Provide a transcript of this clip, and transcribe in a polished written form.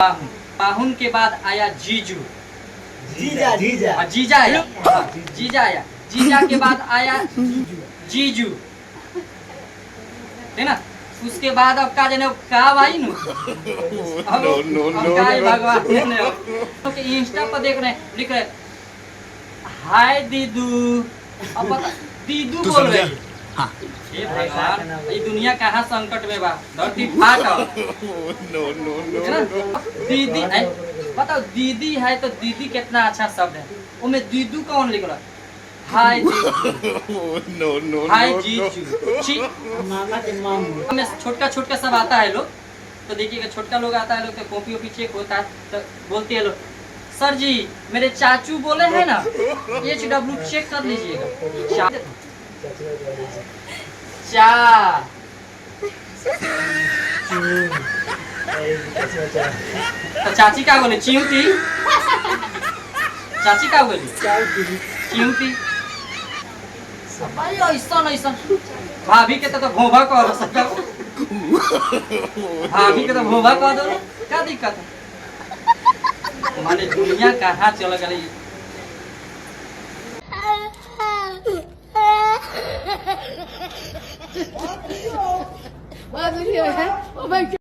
पाहुन पाहुन के बाद आया जीजू। जीजा जीजा जीजा आया। जीजा आया। जीजा के बाद आया जीजू, है ना। उसके बाद अब का जाने का भाई नु अब का भगवान ने तो इंस्टा पर देख रहे हैं, लिख रहे हाय दीदू। अब पता दीदू बोल रहे हैं। हे भगवान, ये दुनिया कहाँ संकट में बा, धरती फाट है ना। दीदी है, बताओ दीदी है तो दीदी कितना अच्छा शब्द है। उसमें दीदू कौन लिख रहा है? हाय जीजू, हाय जीजू। मामा के मामू हमें छोटका छोटका सब आता है लोग, तो देखिएगा छोटका लोग आता है लोग तो कॉपी वॉपी चेक होता है तो बोलते हैं लोग सर जी मेरे चाचू बोले हैं ना, HW चेक कर लीजिएगा। चा तो चाची क्या बोले? चिंटी। चाची क्या बोली? चिंटी। ऐसा ऐसा भाभी के तो भोभा कह सकता, भाभी के तो भोभा कह दो, क्या दिक्कत है? माने दुनिया कहाँ चल गई। Wow, video, huh? Oh my God.